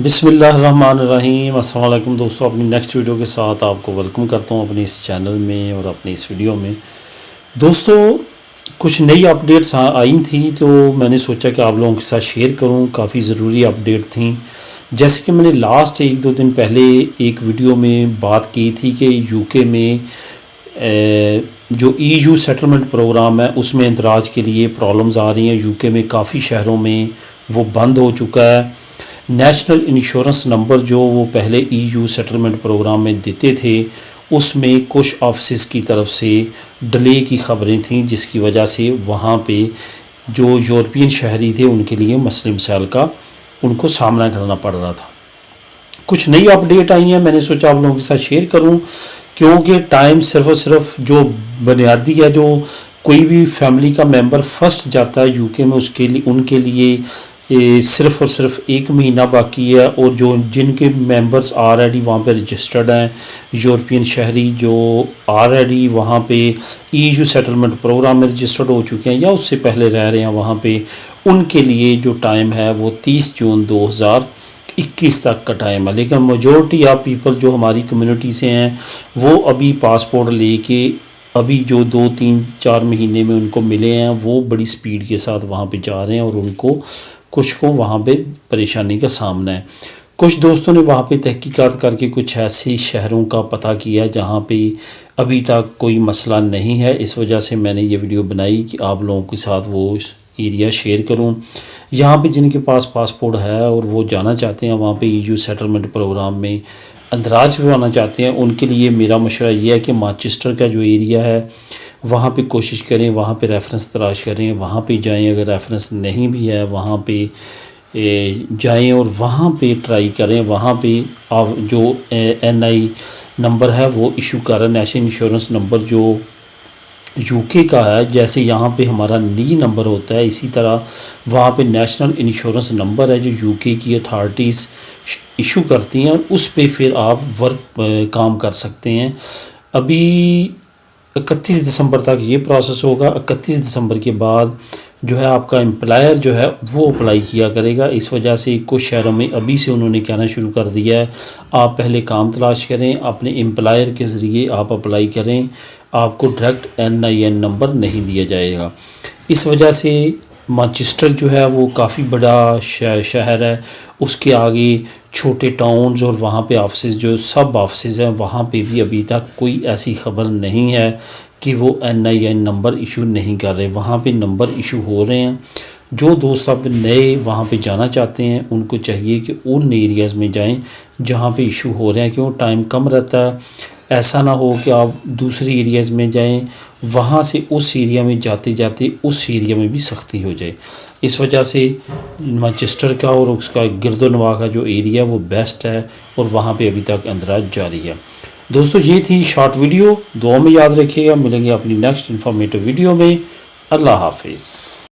बिस्मिल्लाहिर्रहमानिर्रहीम। अस्सलाम वालेकुम दोस्तों, अपनी नेक्स्ट वीडियो के साथ आपको वेलकम करता हूँ अपने इस चैनल में और अपनी इस वीडियो में। दोस्तों, कुछ नई अपडेट्स आई थी तो मैंने सोचा कि आप लोगों के साथ शेयर करूँ। काफ़ी ज़रूरी अपडेट थी। जैसे कि मैंने लास्ट 1-2 दिन पहले एक वीडियो में बात की थी कि यूके में जो EU सेटलमेंट प्रोग्राम है उसमें इंदराज के लिए प्रॉब्लम्स आ रही हैं। यूके में काफ़ी शहरों में वो बंद हो चुका है। नेशनल इंश्योरेंस नंबर जो वो पहले EU सेटलमेंट प्रोग्राम में देते थे उसमें कुछ ऑफिस की तरफ से डिले की ख़बरें थीं, जिसकी वजह से वहाँ पे जो यूरोपियन शहरी थे उनके लिए मसले मसाइल का उनको सामना करना पड़ रहा था। कुछ नई अपडेट आई हैं, मैंने सोचा आप लोगों के साथ शेयर करूं, क्योंकि टाइम सिर्फ और सिर्फ जो बुनियादी है, जो कोई भी फैमिली का मेंबर फर्स्ट जाता है यूके में उसके लिए उनके लिए सिर्फ़ और सिर्फ 1 महीना बाकी है। और जो जिनके मेंबर्स ऑलरेडी वहाँ पे रजिस्टर्ड हैं, यूरोपियन शहरी जो ऑलरेडी वहाँ पे EU सेटलमेंट प्रोग्राम में रजिस्टर्ड हो चुके हैं या उससे पहले रह रहे हैं वहाँ पे, उनके लिए जो टाइम है वो 30 जून 2021 तक का टाइम है। लेकिन मेजॉरिटी ऑफ पीपल जो हमारी कम्युनिटी से हैं वो अभी पासपोर्ट लेके अभी जो 2-3-4 महीने में उनको मिले हैं वो बड़ी स्पीड के साथ वहाँ पे जा रहे हैं और उनको कुछ को वहाँ पे परेशानी का सामना है। कुछ दोस्तों ने वहाँ पे तहकीकात करके कुछ ऐसे शहरों का पता किया जहाँ पे अभी तक कोई मसला नहीं है। इस वजह से मैंने ये वीडियो बनाई कि आप लोगों के साथ वो एरिया शेयर करूँ। यहाँ पे जिनके पास पासपोर्ट है और वो जाना चाहते हैं वहाँ पे EU सेटलमेंट प्रोग्राम में अंदराज भी आना चाहते हैं, उनके लिए मेरा मशवरा ये है कि मैनचेस्टर का जो एरिया है वहाँ पे कोशिश करें, वहाँ पे रेफरेंस तलाश करें, वहाँ पे जाएं। अगर रेफरेंस नहीं भी है वहाँ पे जाएं और वहाँ पे ट्राई करें। वहाँ पे आप जो NI नंबर है वो इशू करें, नेशनल इंश्योरेंस नंबर जो यूके का है। जैसे यहाँ पे हमारा नी नंबर होता है इसी तरह वहाँ पे नेशनल इंश्योरेंस नंबर है जो यूके की अथॉरिटीज़ इशू करती हैं, उस पे फिर आप काम कर सकते हैं। अभी 31 दिसंबर तक ये प्रोसेस होगा। 31 दिसंबर के बाद जो है आपका एम्प्लॉयर जो है वो अप्लाई किया करेगा। इस वजह से कुछ शहरों में अभी से उन्होंने कहना शुरू कर दिया है आप पहले काम तलाश करें, अपने एम्प्लॉयर के ज़रिए आप अप्लाई करें, आपको डायरेक्ट NIN नंबर नहीं दिया जाएगा। इस वजह से मैनचेस्टर जो है वो काफ़ी बड़ा शहर है, उसके आगे छोटे टाउन्स और वहाँ पे ऑफिस जो सब ऑफिस हैं वहाँ पे भी अभी तक कोई ऐसी ख़बर नहीं है कि वो NIN नंबर इशू नहीं कर रहे। वहाँ पे नंबर इशू हो रहे हैं। जो दोस्त अब नए वहाँ पे जाना चाहते हैं उनको चाहिए कि उन एरियाज़ में जाएं जहाँ पे इशू हो रहे हैं, क्यों टाइम कम रहता है। ऐसा ना हो कि आप दूसरी एरियाज़ में जाएं, वहाँ से उस एरिया में जाते जाते उस एरिया में भी सख्ती हो जाए। इस वजह से मैनचेस्टर का और उसका गिरदोनवा का जो एरिया वो बेस्ट है और वहाँ पे अभी तक अंदराज जारी है। दोस्तों, ये थी शॉर्ट वीडियो, दुआ में याद रखिएगा। मिलेंगे अपनी नेक्स्ट इन्फॉर्मेटिव वीडियो में। अल्लाह हाफिज़।